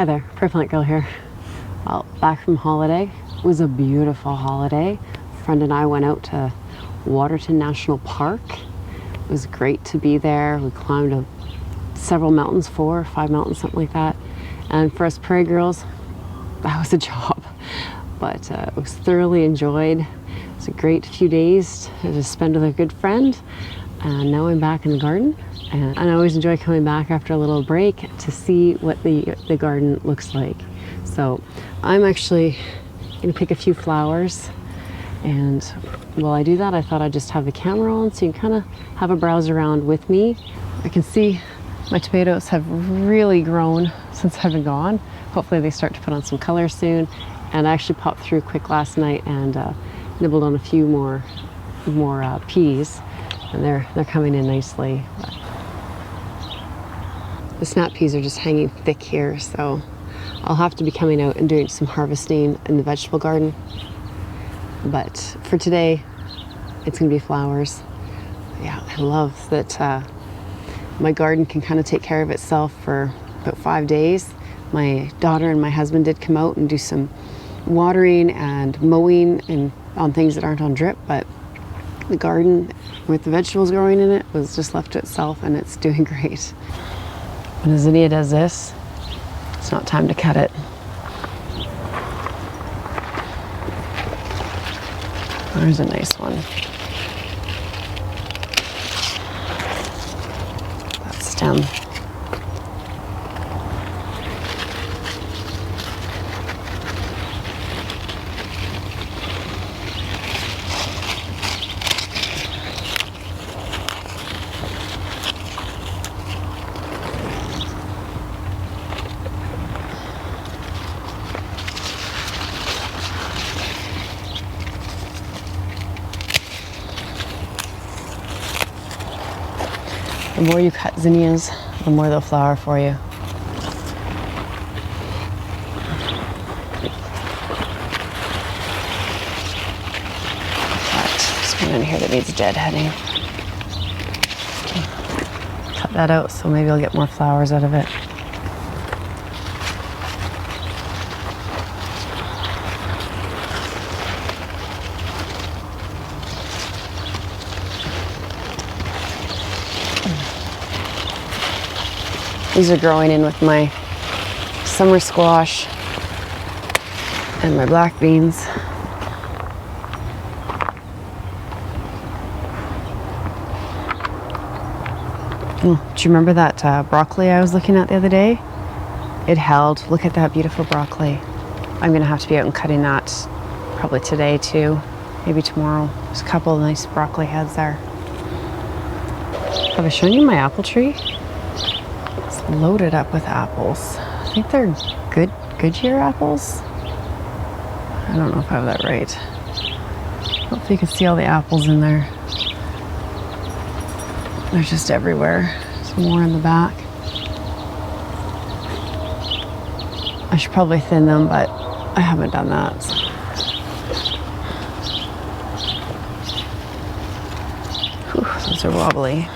there, Plant Girl here. Well, back from holiday. It was a beautiful holiday. A friend and I went out to Waterton National Park. It was great to be there. We climbed several mountains, 4 or 5 mountains, something like that. And for us prairie girls, that was a job. But it was thoroughly enjoyed. It was a great few days to spend with a good friend. And now I'm back in the garden. And I always enjoy coming back after a little break to see what the garden looks like. So I'm actually going to pick a few flowers. And while I do that, I thought I'd just have the camera on so you can kind of have a browse around with me. I can see my tomatoes have really grown since I've been gone. Hopefully they start to put on some color soon. And I actually popped through quick last night and nibbled on a few more peas. And they're coming in nicely. The snap peas are just hanging thick here, so I'll have to be coming out and doing some harvesting in the vegetable garden. But for today, it's gonna be flowers. Yeah, I love that my garden can kind of take care of itself for about 5 days. My daughter and my husband did come out and do some watering and mowing and on things that aren't on drip, but the garden with the vegetables growing in it was just left to itself, and it's doing great. When a zinnia does this, it's not time to cut it. There's a nice one. That stem. The more you cut zinnias, the more they'll flower for you. There's one in here that needs deadheading. Cut that out so maybe I'll get more flowers out of it. These are growing in with my summer squash and my black beans. Oh, do you remember that broccoli I was looking at the other day? It held. Look at that beautiful broccoli. I'm gonna have to be out and cutting that probably today too, maybe tomorrow. There's a couple of nice broccoli heads there. Have I shown you my apple tree? Loaded up with apples. I think they're Goodyear apples. I don't know if I have that right. Hopefully you can see all the apples in there. They're just everywhere. Some more in the back. I should probably thin them, but I haven't done that. Whew, those are wobbly.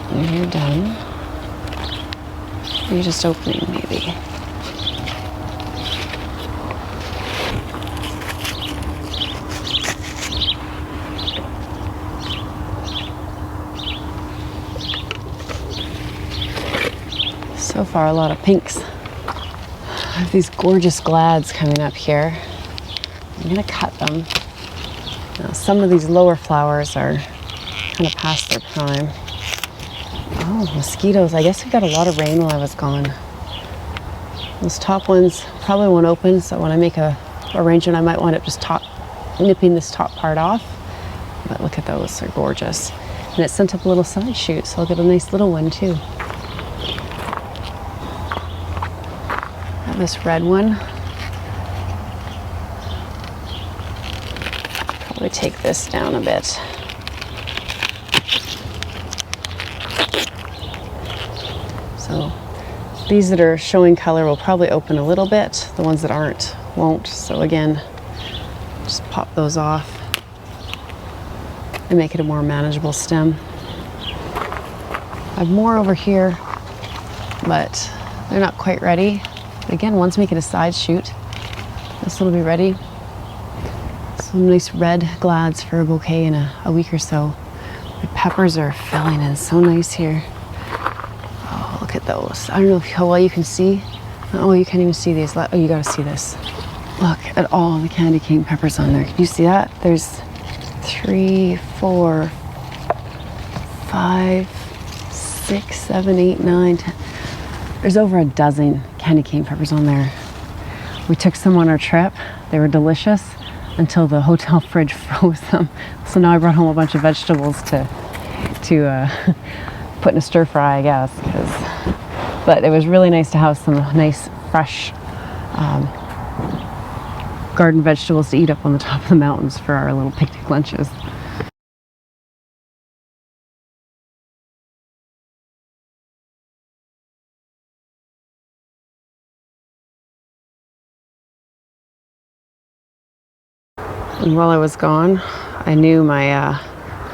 And you're done. You're just opening, maybe. So far, a lot of pinks. I have these gorgeous glads coming up here. I'm gonna cut them. Now, some of these lower flowers are kind of past their prime. Oh, mosquitoes. I guess we got a lot of rain while I was gone. Those top ones probably won't open, so when I make a arrangement, I might wind up just nipping this top part off. But look at those, they're gorgeous. And it sent up a little side shoot, so I'll get a nice little one too. Got this red one. Probably take this down a bit. So these that are showing color will probably open a little bit. The ones that aren't won't. So again, just pop those off and make it a more manageable stem. I have more over here, but They're not quite ready. Again, one's making a side shoot. This one will be ready. Some nice red glads for a bouquet in a week or so. The peppers are filling in so nice here. Oh, look at those. I don't know how well you can see. Oh, you can't even see these. Oh, you gotta see this. Look at all the candy cane peppers on there. Can you see that? There's 3, 4, 5, 6, 7, 8, 9, 10. There's over a dozen candy cane peppers on there. We took some on our trip. They were delicious until the hotel fridge froze them. So now I brought home a bunch of vegetables to put in a stir fry, I guess. But it was really nice to have some nice fresh garden vegetables to eat up on the top of the mountains for our little picnic lunches. And while I was gone, I knew my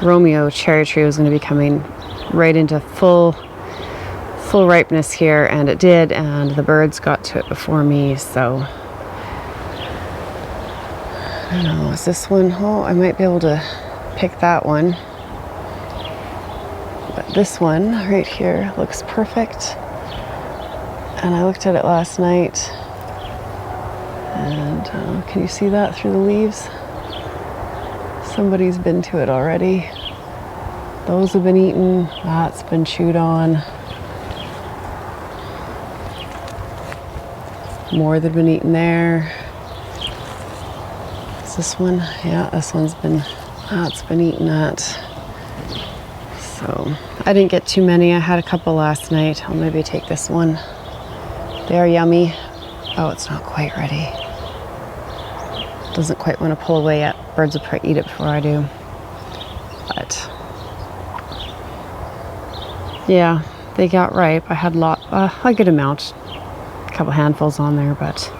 Romeo cherry tree was going to be coming right into full ripeness here, and it did, and the birds got to it before me. So I don't know, is this one? Oh, I might be able to pick that one. But this one right here looks perfect. And I looked at it last night, and can you see that through the leaves? Somebody's been to it already. Those have been eaten. That's been chewed on. More that have been eaten there. Is this one? Yeah, this one's been, that's been eaten at. So I didn't get too many. I had a couple last night. I'll maybe take this one. They're yummy. Oh, it's not quite ready. Doesn't quite want to pull away yet. Birds will probably eat it before I do. But yeah, they got ripe. I had a good amount, a couple handfuls on there, but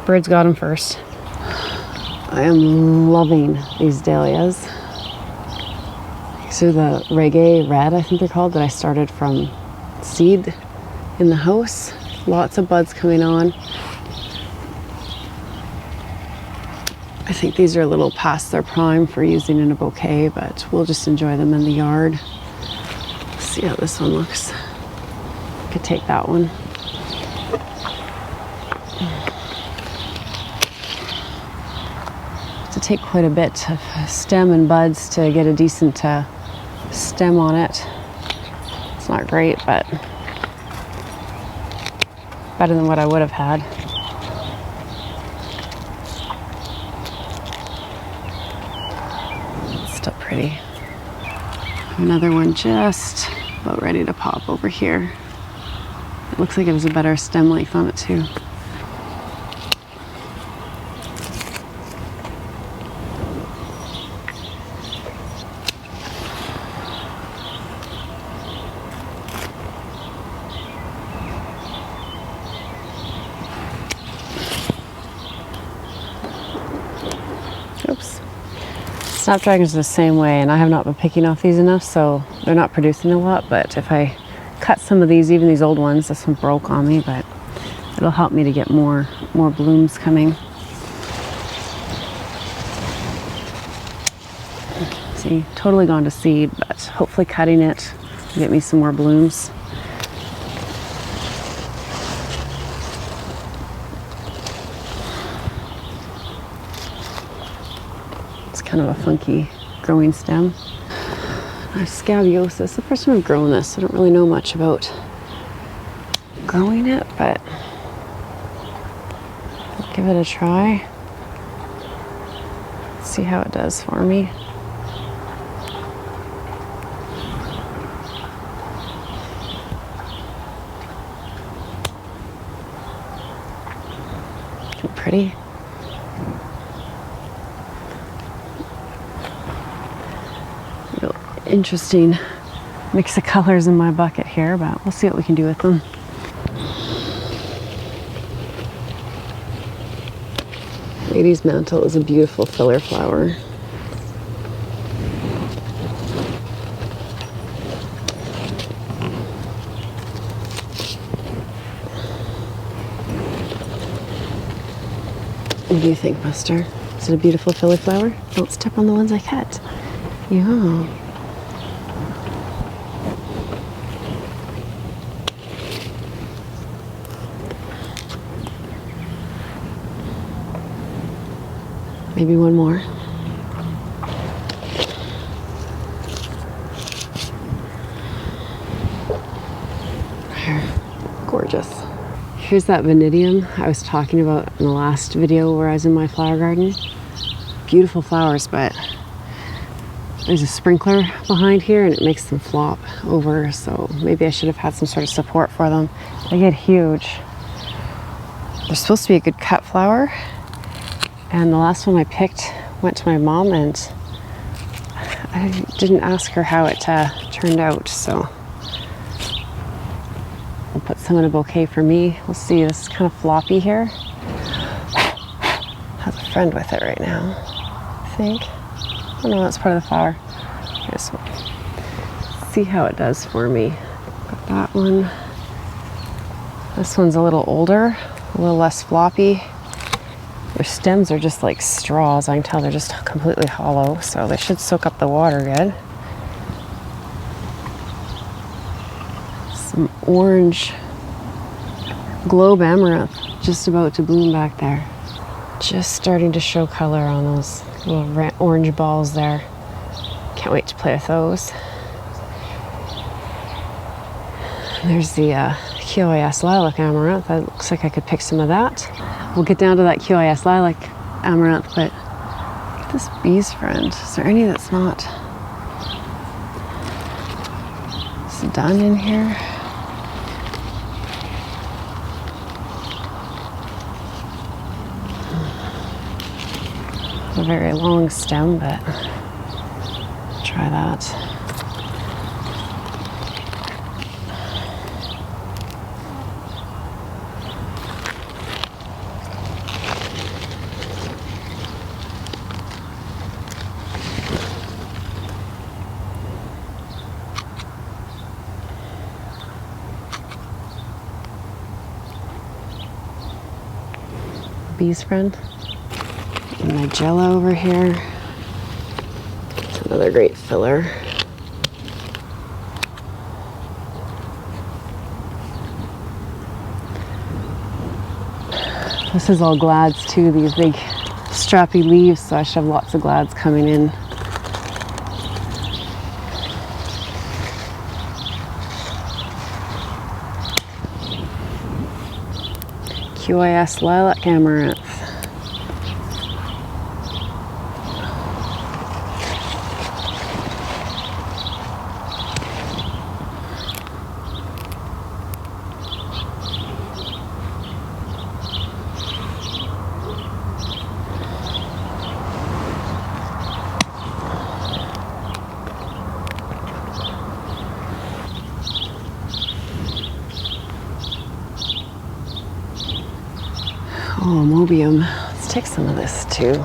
birds got them first. I am loving these dahlias. These are the reggae red, I think they're called, that I started from seed in the house. Lots of buds coming on. I think these are a little past their prime for using in a bouquet, but we'll just enjoy them in the yard. Let's see how this one looks. Could take that one. To take quite a bit of stem and buds to get a decent stem on it. It's not great, but better than what I would have had. Still pretty. Another one just about ready to pop over here. It looks like it was a better stem length on it too. Oops. Snapdragons are the same way, and I have not been picking off these enough, so they're not producing a lot. But if I cut some of these, even these old ones, this one broke on me, but it'll help me to get more blooms coming. See, totally gone to seed, but hopefully cutting it will get me some more blooms. Kind of a funky growing stem. I have scabiosis. The first time I've grown this, I don't really know much about growing it, but I'll give it a try. See how it does for me. Pretty. Interesting mix of colors in my bucket here, but we'll see what we can do with them. Lady's mantle is a beautiful filler flower. What do you think, Buster? Is it a beautiful filler flower? Don't step on the ones I cut. Yeah. Maybe one more. Gorgeous. Here's that Vanadium I was talking about in the last video where I was in my flower garden. Beautiful flowers, but there's a sprinkler behind here and it makes them flop over, so maybe I should have had some sort of support for them. They get huge. They're supposed to be a good cut flower, and the last one I picked went to my mom and I didn't ask her how it turned out, so I'll put some in a bouquet for me. We'll see. This is kind of floppy here. Has a friend with it right now, I think. Oh no, that's part of the flower. This one. See how it does for me. Got that one. This one's a little older, a little less floppy. Their stems are just like straws. I can tell they're just completely hollow, so they should soak up the water good. Some orange globe amaranth just about to bloom back there. Just starting to show color on those little orange balls there. Can't wait to play with those. There's the QIS lilac amaranth. It looks like I could pick some of that. We'll get down to that QIS lilac amaranth, but look at this bee's friend. Is there any that's not done in here? A very long stem, but try that. Bee's friend. And my jello over here. It's another great filler. This is all glads too, these big strappy leaves, so I should have lots of glads coming in. QIS lilac amaranth. Oh, Mobium. Let's take some of this too.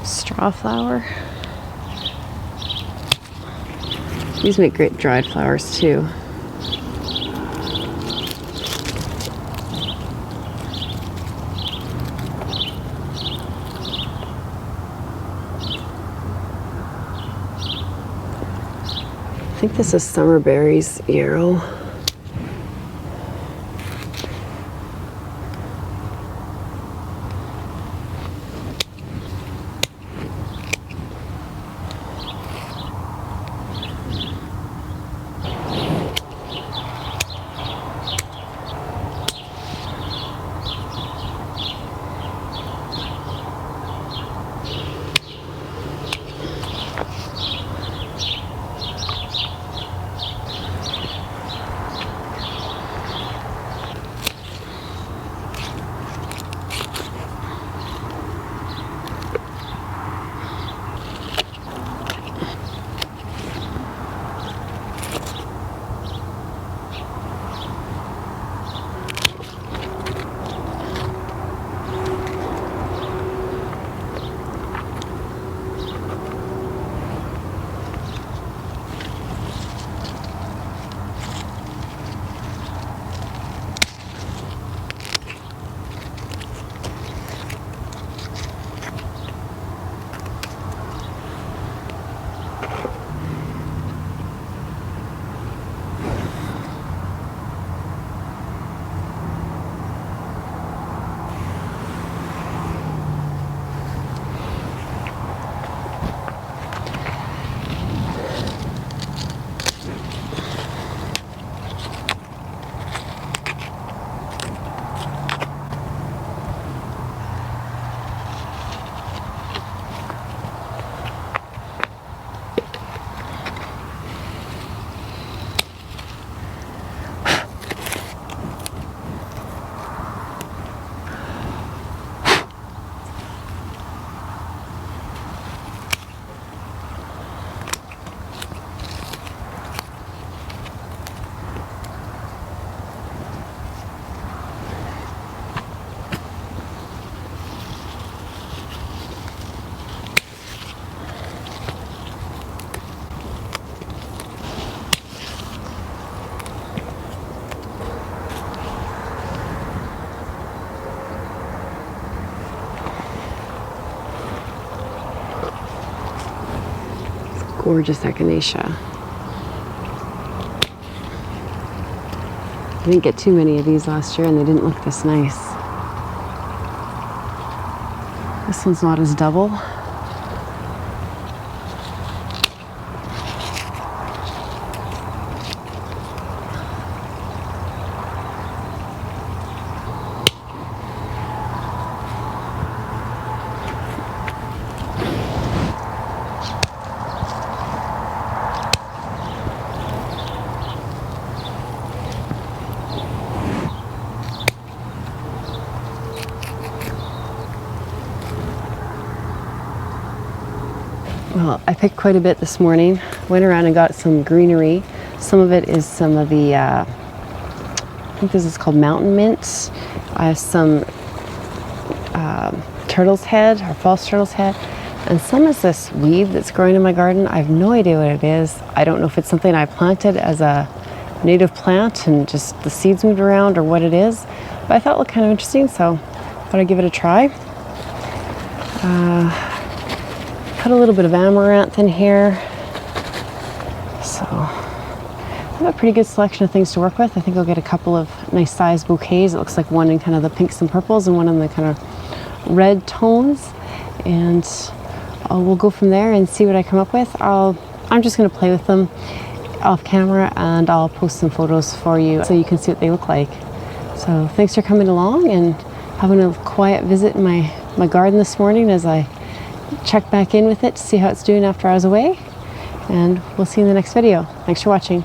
Straw flower. These make great dried flowers too. I think this is Summer Berries yarrow. Gorgeous echinacea. I didn't get too many of these last year and they didn't look this nice. This one's not as double. Well, I picked quite a bit this morning. Went around and got some greenery. Some of it is some of the, I think this is called mountain mint. I have some turtle's head, or false turtle's head. And some is this weed that's growing in my garden. I have no idea what it is. I don't know if it's something I planted as a native plant and just the seeds moved around or what it is. But I thought it looked kind of interesting, so I thought I'd give it a try. Put a little bit of amaranth in here. So I have a pretty good selection of things to work with. I think I'll get a couple of nice sized bouquets. It looks like one in kind of the pinks and purples and one in the kind of red tones. And we'll go from there and see what I come up with. I'm just going to play with them off camera and I'll post some photos for you so you can see what they look like. So thanks for coming along and having a quiet visit in my garden this morning as I check back in with it to see how it's doing after I was away. And we'll see you in the next video. Thanks for watching.